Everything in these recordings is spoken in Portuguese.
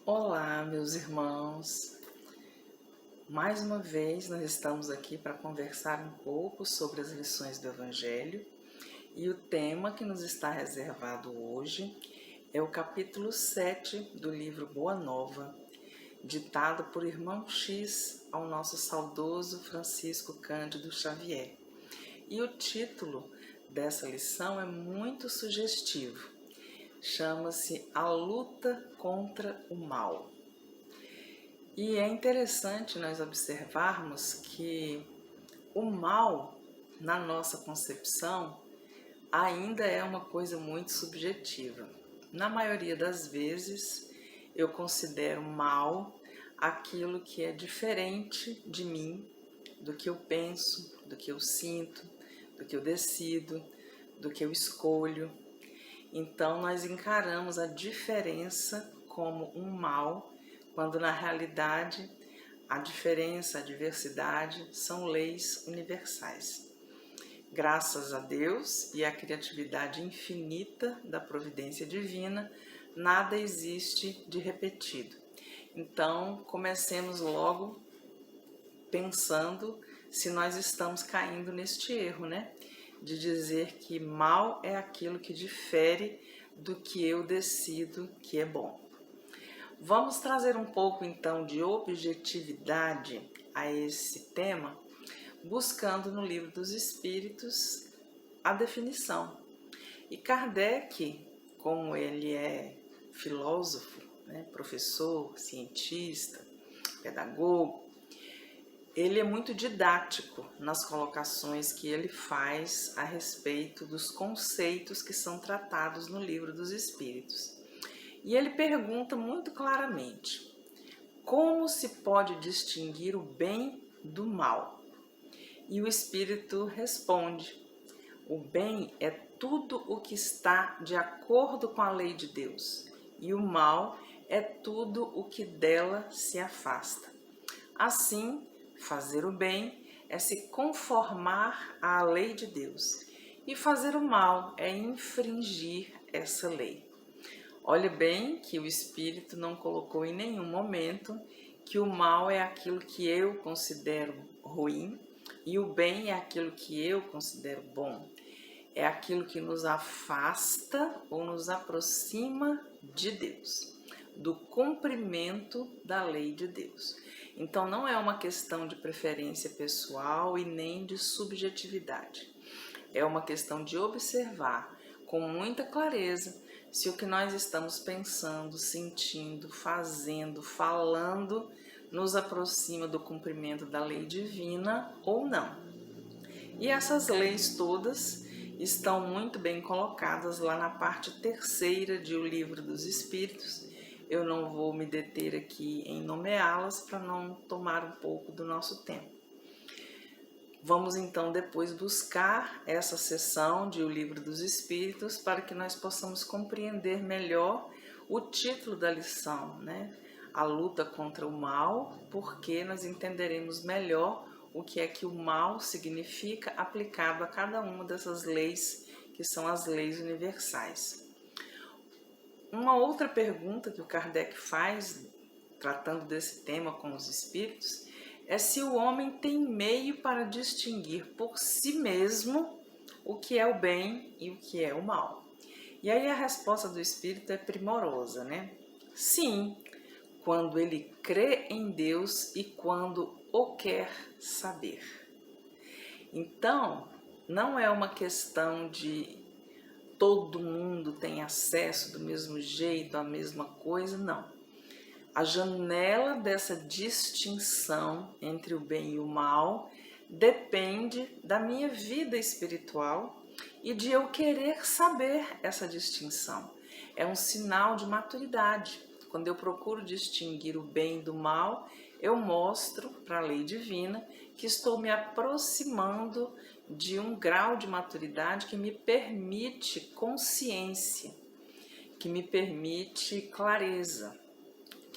Olá, meus irmãos. Mais uma vez nós estamos aqui para conversar um pouco sobre as lições do Evangelho e o tema que nos está reservado hoje é o capítulo 7 do livro Boa Nova, ditado por Irmão X ao nosso saudoso Francisco Cândido Xavier. E o título dessa lição é muito sugestivo. Chama-se A Luta contra o Mal. E é interessante nós observarmos que o mal, na nossa concepção, ainda é uma coisa muito subjetiva. Na maioria das vezes, eu considero mal aquilo que é diferente de mim, do que eu penso, do que eu sinto, do que eu decido, do que eu escolho. Então, nós encaramos a diferença como um mal, quando na realidade a diferença, a diversidade são leis universais. Graças a Deus e à criatividade infinita da providência divina, nada existe de repetido. Então, comecemos logo pensando se nós estamos caindo neste erro, né? De dizer que mal é aquilo que difere do que eu decido que é bom. Vamos trazer um pouco então de objetividade a esse tema, buscando no Livro dos Espíritos a definição. E Kardec, como ele é filósofo, né, professor, cientista, pedagogo, ele é muito didático nas colocações que ele faz a respeito dos conceitos que são tratados no Livro dos Espíritos. E ele pergunta muito claramente: como se pode distinguir o bem do mal? E o Espírito responde: o bem é tudo o que está de acordo com a lei de Deus, e o mal é tudo o que dela se afasta. Assim, fazer o bem é se conformar à lei de Deus, e fazer o mal é infringir essa lei. Olha bem que o Espírito não colocou em nenhum momento que o mal é aquilo que eu considero ruim e o bem é aquilo que eu considero bom. É aquilo que nos afasta ou nos aproxima de Deus, do cumprimento da lei de Deus. Então não é uma questão de preferência pessoal e nem de subjetividade. É uma questão de observar com muita clareza se o que nós estamos pensando, sentindo, fazendo, falando nos aproxima do cumprimento da lei divina ou não. E essas leis todas estão muito bem colocadas lá na parte terceira de O Livro dos Espíritos. Eu não vou me deter aqui em nomeá-las para não tomar um pouco do nosso tempo. Vamos então depois buscar essa seção de O Livro dos Espíritos para que nós possamos compreender melhor o título da lição, né? A luta contra o mal, porque nós entenderemos melhor o que é que o mal significa aplicado a cada uma dessas leis, que são as leis universais. Uma outra pergunta que o Kardec faz, tratando desse tema com os espíritos, é se o homem tem meio para distinguir por si mesmo o que é o bem e o que é o mal. E aí a resposta do espírito é primorosa, né? Sim, quando ele crê em Deus e quando o quer saber. Então, não é uma questão de todo mundo tem acesso do mesmo jeito, à mesma coisa, não. A janela dessa distinção entre o bem e o mal depende da minha vida espiritual e de eu querer saber essa distinção. É um sinal de maturidade. Quando eu procuro distinguir o bem do mal, eu mostro para a lei divina que estou me aproximando de um grau de maturidade que me permite consciência, que me permite clareza,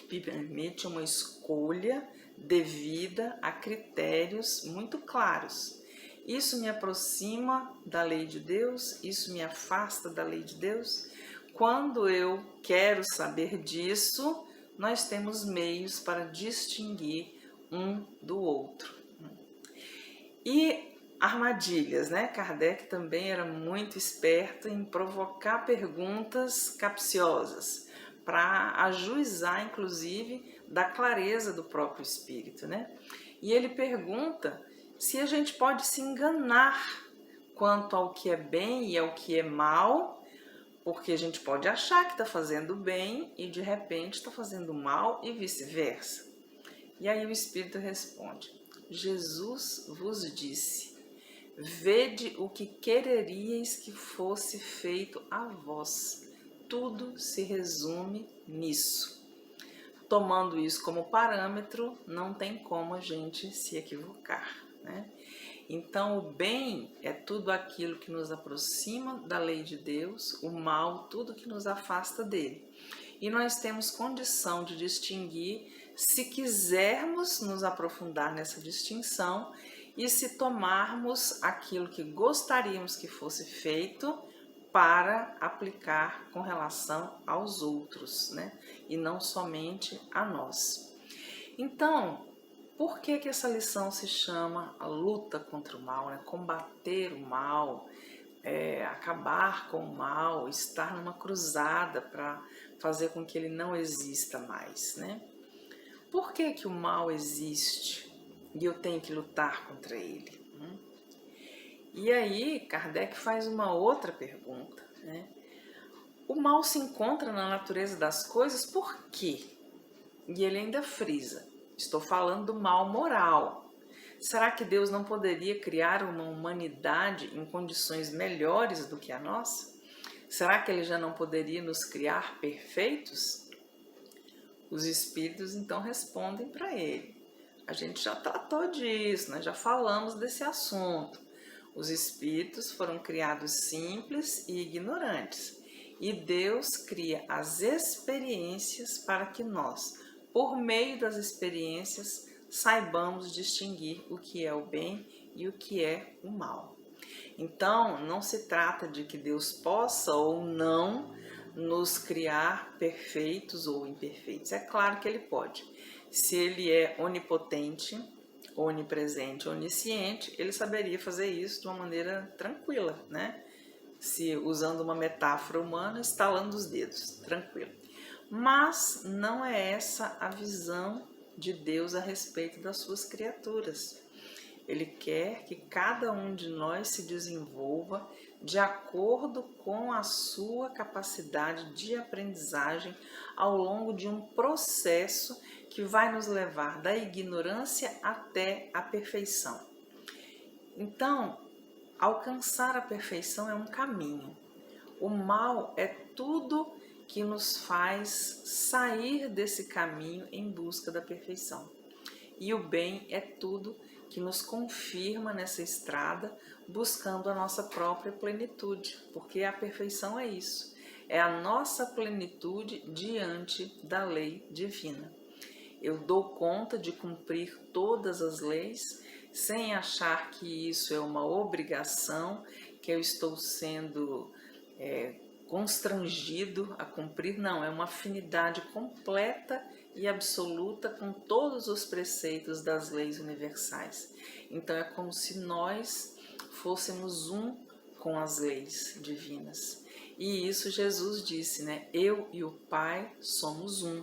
que me permite uma escolha devida a critérios muito claros. Isso me aproxima da lei de Deus, isso me afasta da lei de Deus. Quando eu quero saber disso, nós temos meios para distinguir um do outro. E armadilhas, né? Kardec também era muito esperto em provocar perguntas capciosas, para ajuizar, inclusive, da clareza do próprio espírito, né? E ele pergunta se a gente pode se enganar quanto ao que é bem e ao que é mal, porque a gente pode achar que está fazendo bem e de repente está fazendo mal e vice-versa. E aí o Espírito responde: Jesus vos disse: vede o que quereríeis que fosse feito a vós. Tudo se resume nisso. Tomando isso como parâmetro, não tem como a gente se equivocar, né? Então, o bem é tudo aquilo que nos aproxima da lei de Deus, o mal, tudo que nos afasta dele. E nós temos condição de distinguir, se quisermos nos aprofundar nessa distinção e se tomarmos aquilo que gostaríamos que fosse feito para aplicar com relação aos outros, né? E não somente a nós. Então, por que que essa lição se chama a luta contra o mal, né? Combater o mal, acabar com o mal, estar numa cruzada para fazer com que ele não exista mais, né? Por que que o mal existe e eu tenho que lutar contra ele? E aí Kardec faz uma outra pergunta, né? O mal se encontra na natureza das coisas por quê? E ele ainda frisa: estou falando do mal moral. Será que Deus não poderia criar uma humanidade em condições melhores do que a nossa? Será que ele já não poderia nos criar perfeitos? Os espíritos então respondem para ele: a gente já tratou disso, nós já falamos desse assunto. Os espíritos foram criados simples e ignorantes, e Deus cria as experiências para que nós, por meio das experiências, saibamos distinguir o que é o bem e o que é o mal. Então, não se trata de que Deus possa ou não nos criar perfeitos ou imperfeitos. É claro que ele pode. Se ele é onipotente, onipresente, onisciente, ele saberia fazer isso de uma maneira tranquila, né? Se usando uma metáfora humana, estalando os dedos, tranquilo. Mas não é essa a visão de Deus a respeito das suas criaturas. Ele quer que cada um de nós se desenvolva de acordo com a sua capacidade de aprendizagem ao longo de um processo que vai nos levar da ignorância até a perfeição. Então, alcançar a perfeição é um caminho. O mal é tudo que nos faz sair desse caminho em busca da perfeição. E o bem é tudo que nos confirma nessa estrada, buscando a nossa própria plenitude, porque a perfeição é isso, é a nossa plenitude diante da lei divina. Eu dou conta de cumprir todas as leis sem achar que isso é uma obrigação, que eu estou sendo constrangido a cumprir. Não, é uma afinidade completa e absoluta com todos os preceitos das leis universais. Então é como se nós fôssemos um com as leis divinas. E isso Jesus disse, né? Eu e o Pai somos um.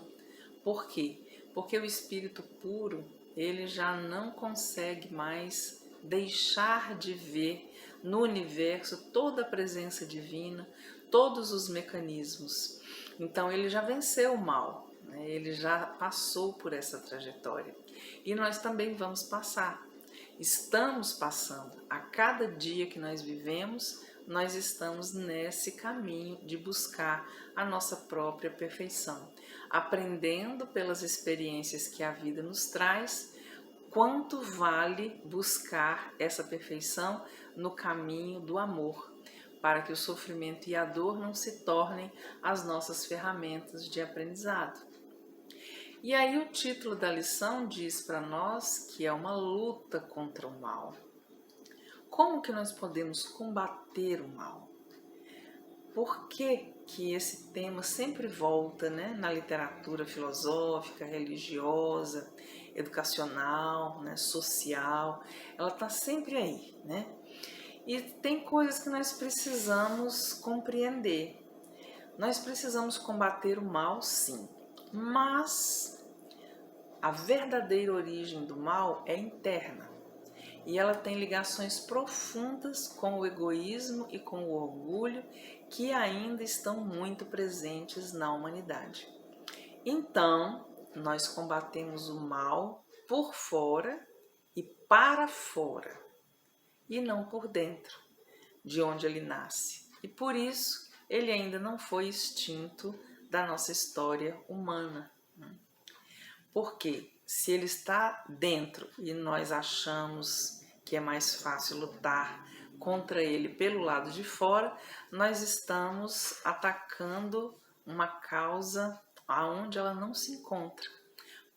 Por quê? Porque o Espírito puro, ele já não consegue mais deixar de ver no universo toda a presença divina, todos os mecanismos. Então ele já venceu o mal, né? Ele já passou por essa trajetória. E nós também vamos passar. Estamos passando. A cada dia que nós vivemos, nós estamos nesse caminho de buscar a nossa própria perfeição, aprendendo pelas experiências que a vida nos traz quanto vale buscar essa perfeição no caminho do amor, para que o sofrimento e a dor não se tornem as nossas ferramentas de aprendizado. E aí o título da lição diz para nós que é uma luta contra o mal. Como que nós podemos combater o mal? Por que que esse tema sempre volta, né, na literatura filosófica, religiosa, educacional, né, social, ela está sempre aí, né? E tem coisas que nós precisamos compreender. Nós precisamos combater o mal, sim, mas a verdadeira origem do mal é interna e ela tem ligações profundas com o egoísmo e com o orgulho que ainda estão muito presentes na humanidade. Então, nós combatemos o mal por fora e para fora, e não por dentro, de onde ele nasce. E por isso, ele ainda não foi extinto da nossa história humana. Porque se ele está dentro e nós achamos que é mais fácil lutar contra ele pelo lado de fora, nós estamos atacando uma causa aonde ela não se encontra.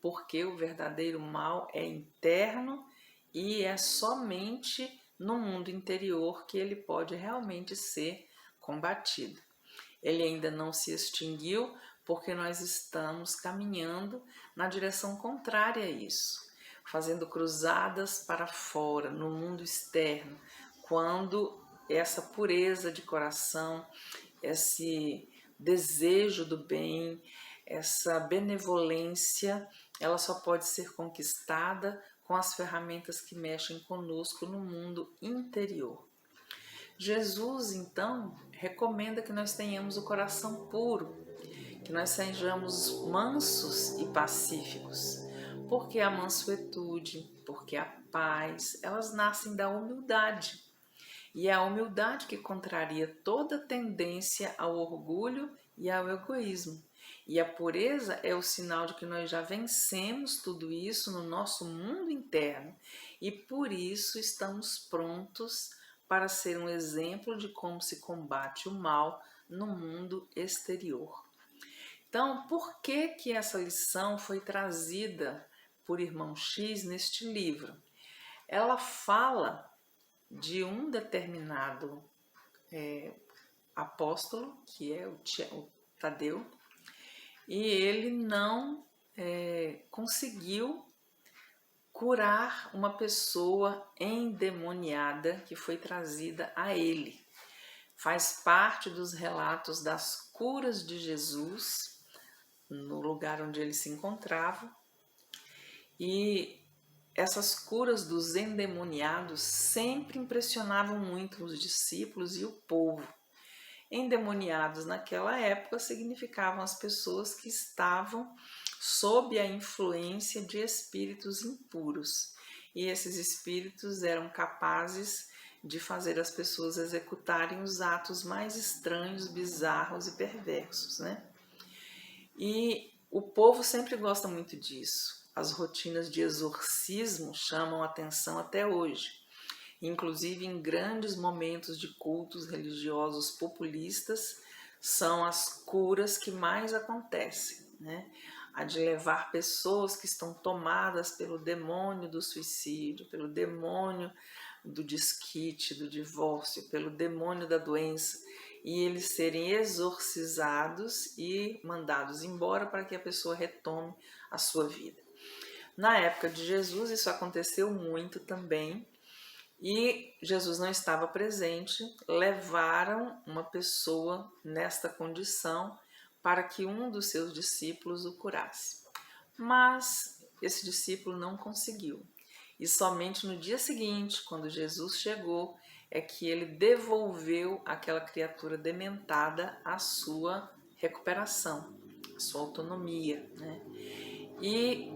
Porque o verdadeiro mal é interno e é somente no mundo interior que ele pode realmente ser combatido. Ele ainda não se extinguiu porque nós estamos caminhando na direção contrária a isso, fazendo cruzadas para fora, no mundo externo, quando essa pureza de coração, esse desejo do bem, essa benevolência, ela só pode ser conquistada com as ferramentas que mexem conosco no mundo interior. Jesus, então, recomenda que nós tenhamos o coração puro, que nós sejamos mansos e pacíficos, porque a mansuetude, porque a paz, elas nascem da humildade. E é a humildade que contraria toda tendência ao orgulho e ao egoísmo. E a pureza é o sinal de que nós já vencemos tudo isso no nosso mundo interno e por isso estamos prontos para ser um exemplo de como se combate o mal no mundo exterior. Então, por que que essa lição foi trazida por Irmão X neste livro? Ela fala de um determinado apóstolo, que é o Tadeu, e ele não conseguiu curar uma pessoa endemoniada que foi trazida a ele. Faz parte dos relatos das curas de Jesus no lugar onde ele se encontrava. E essas curas dos endemoniados sempre impressionavam muito os discípulos e o povo. Endemoniados naquela época significavam as pessoas que estavam sob a influência de espíritos impuros. E esses espíritos eram capazes de fazer as pessoas executarem os atos mais estranhos, bizarros e perversos, né? E o povo sempre gosta muito disso. As rotinas de exorcismo chamam atenção até hoje. Inclusive em grandes momentos de cultos religiosos populistas, são as curas que mais acontecem, né? A de levar pessoas que estão tomadas pelo demônio do suicídio, pelo demônio do desquite, do divórcio, pelo demônio da doença, e eles serem exorcizados e mandados embora para que a pessoa retome a sua vida. Na época de Jesus isso aconteceu muito também, e Jesus não estava presente, levaram uma pessoa nesta condição para que um dos seus discípulos o curasse. Mas esse discípulo não conseguiu. E somente no dia seguinte, quando Jesus chegou, é que ele devolveu aquela criatura dementada à sua recuperação, à sua autonomia, né? E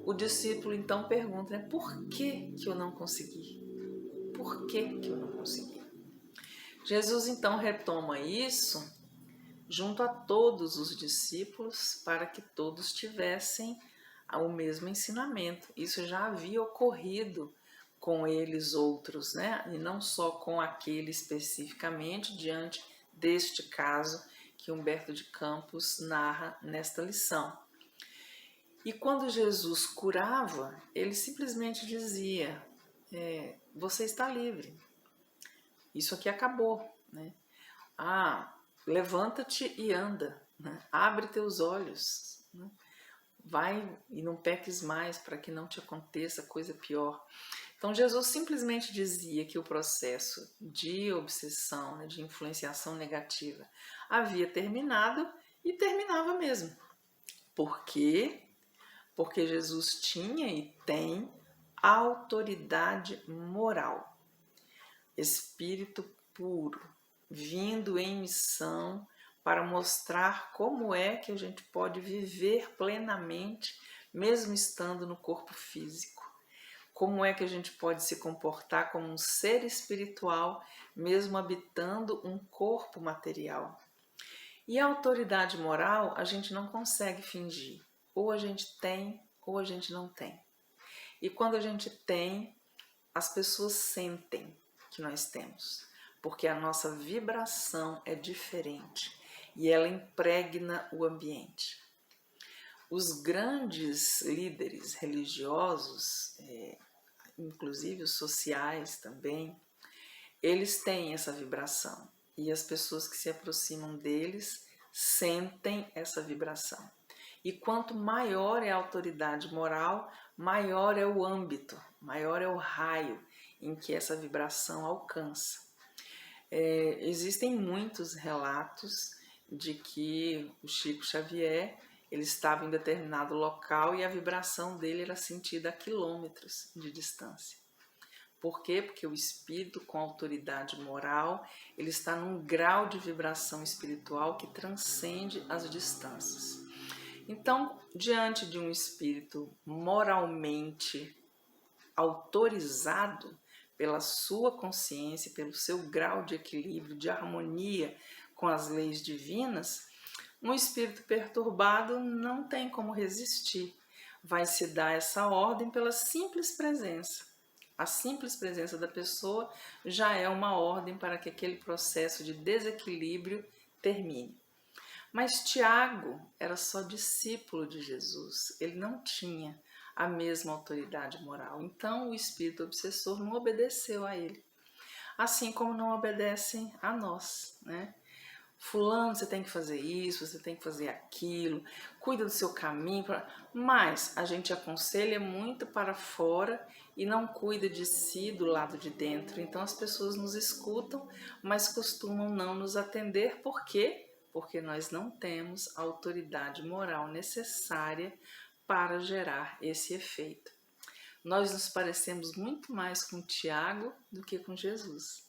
o discípulo então pergunta, né, por que eu não consegui? Por que eu não consegui? Jesus então retoma isso junto a todos os discípulos para que todos tivessem o mesmo ensinamento. Isso já havia ocorrido com eles outros, né? E não só com aquele especificamente, diante deste caso que Humberto de Campos narra nesta lição. E quando Jesus curava, ele simplesmente dizia, você está livre, isso aqui acabou, né? levanta-te e anda, né? Abre teus olhos, né? Vai e não peques mais para que não te aconteça coisa pior. Então Jesus simplesmente dizia que o processo de obsessão, né, de influenciação negativa havia terminado e terminava mesmo. Por quê? Porque Jesus tinha e tem autoridade moral, espírito puro, vindo em missão para mostrar como é que a gente pode viver plenamente, mesmo estando no corpo físico. Como é que a gente pode se comportar como um ser espiritual, mesmo habitando um corpo material. E a autoridade moral a gente não consegue fingir. Ou a gente tem, ou a gente não tem. E quando a gente tem, as pessoas sentem que nós temos, porque a nossa vibração é diferente e ela impregna o ambiente. Os grandes líderes religiosos, inclusive os sociais também, eles têm essa vibração e as pessoas que se aproximam deles sentem essa vibração. E quanto maior é a autoridade moral, maior é o âmbito, maior é o raio em que essa vibração alcança. Existem muitos relatos de que o Chico Xavier ele estava em determinado local e a vibração dele era sentida a quilômetros de distância. Por quê? Porque o espírito com autoridade moral, ele está num grau de vibração espiritual que transcende as distâncias. Então, diante de um espírito moralmente autorizado pela sua consciência, pelo seu grau de equilíbrio, de harmonia com as leis divinas, um espírito perturbado não tem como resistir. Vai se dar essa ordem pela simples presença. A simples presença da pessoa já é uma ordem para que aquele processo de desequilíbrio termine. Mas Tiago era só discípulo de Jesus, ele não tinha a mesma autoridade moral. Então o espírito obsessor não obedeceu a ele, assim como não obedecem a nós, né? Fulano, você tem que fazer isso, você tem que fazer aquilo, cuida do seu caminho, mas a gente aconselha muito para fora e não cuida de si do lado de dentro. Então as pessoas nos escutam, mas costumam não nos atender. Por quê? Porque nós não temos a autoridade moral necessária para gerar esse efeito. Nós nos parecemos muito mais com Tiago do que com Jesus.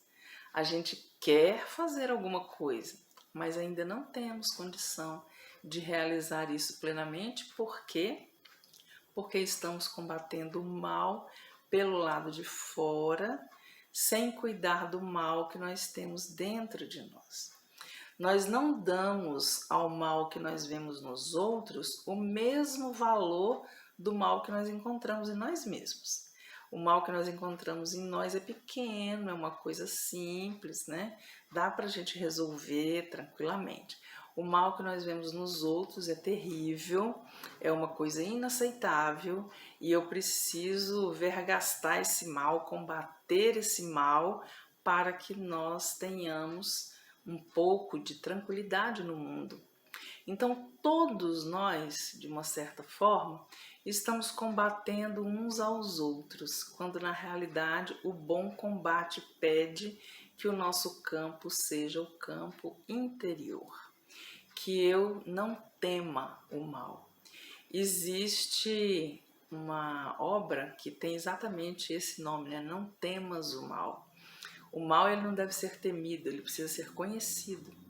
A gente quer fazer alguma coisa, mas ainda não temos condição de realizar isso plenamente. Por quê? Porque estamos combatendo o mal pelo lado de fora, sem cuidar do mal que nós temos dentro de nós. Nós não damos ao mal que nós vemos nos outros o mesmo valor do mal que nós encontramos em nós mesmos. O mal que nós encontramos em nós é pequeno, é uma coisa simples, né? Dá pra gente resolver tranquilamente. O mal que nós vemos nos outros é terrível, é uma coisa inaceitável e eu preciso vergastar esse mal, combater esse mal para que nós tenhamos um pouco de tranquilidade no mundo. Então, todos nós, de uma certa forma, estamos combatendo uns aos outros, quando na realidade o bom combate pede que o nosso campo seja o campo interior, que eu não tema o mal. Existe uma obra que tem exatamente esse nome, né? Não temas o mal. O mal ele não deve ser temido, ele precisa ser conhecido.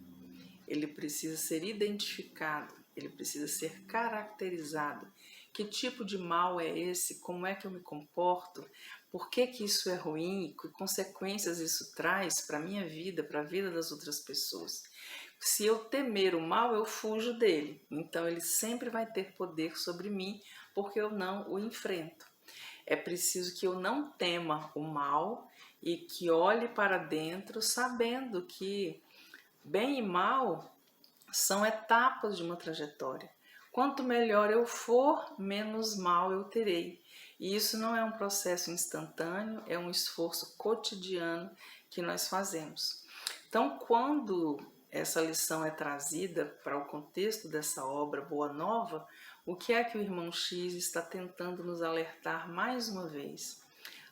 Ele precisa ser identificado, ele precisa ser caracterizado. Que tipo de mal é esse? Como é que eu me comporto? Por que isso é ruim? Que consequências isso traz para a minha vida, para a vida das outras pessoas? Se eu temer o mal, eu fujo dele. Então ele sempre vai ter poder sobre mim, porque eu não o enfrento. É preciso que eu não tema o mal e que olhe para dentro sabendo que bem e mal são etapas de uma trajetória. Quanto melhor eu for, menos mal eu terei. E isso não é um processo instantâneo, é um esforço cotidiano que nós fazemos. Então, quando essa lição é trazida para o contexto dessa obra Boa Nova, o que é que o irmão X está tentando nos alertar mais uma vez?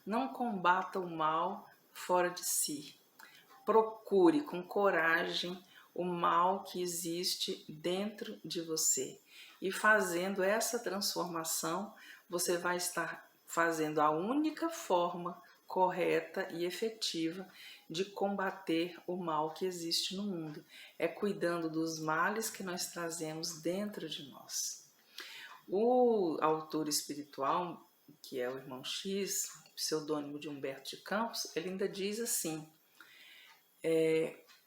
Não combata o mal fora de si. Procure com coragem o mal que existe dentro de você. E fazendo essa transformação, você vai estar fazendo a única forma correta e efetiva de combater o mal que existe no mundo. É cuidando dos males que nós trazemos dentro de nós. O autor espiritual, que é o irmão X, pseudônimo de Humberto de Campos, ele ainda diz assim: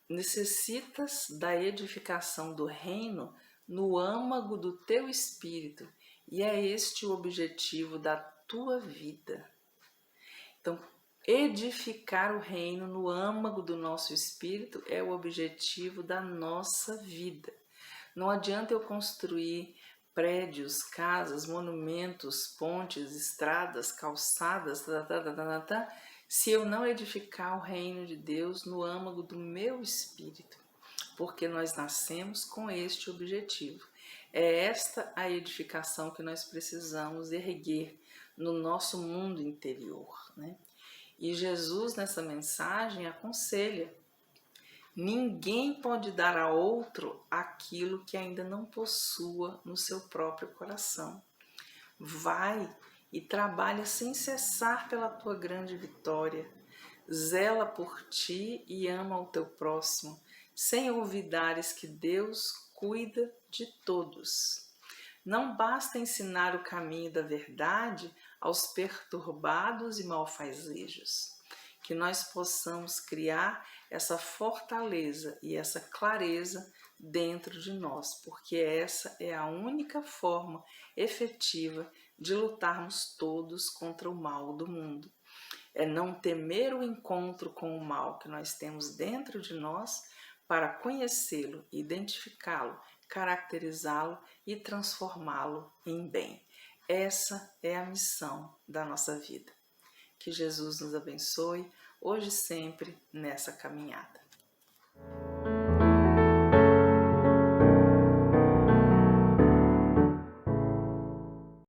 necessitas da edificação do reino no âmago do teu espírito, e é este o objetivo da tua vida. Então, edificar o reino no âmago do nosso espírito é o objetivo da nossa vida. Não adianta eu construir prédios, casas, monumentos, pontes, estradas, calçadas, se eu não edificar o reino de Deus no âmago do meu espírito, porque nós nascemos com este objetivo. É esta a edificação que nós precisamos erguer no nosso mundo interior, né? E Jesus, nessa mensagem, aconselha: ninguém pode dar a outro aquilo que ainda não possua no seu próprio coração. Vai e trabalha sem cessar pela tua grande vitória. Zela por ti e ama o teu próximo, sem olvidares que Deus cuida de todos. Não basta ensinar o caminho da verdade aos perturbados e malfazejos. Que nós possamos criar essa fortaleza e essa clareza dentro de nós, porque essa é a única forma efetiva de lutarmos todos contra o mal do mundo. É não temer o encontro com o mal que nós temos dentro de nós para conhecê-lo, identificá-lo, caracterizá-lo e transformá-lo em bem. Essa é a missão da nossa vida. Que Jesus nos abençoe, hoje e sempre, nessa caminhada.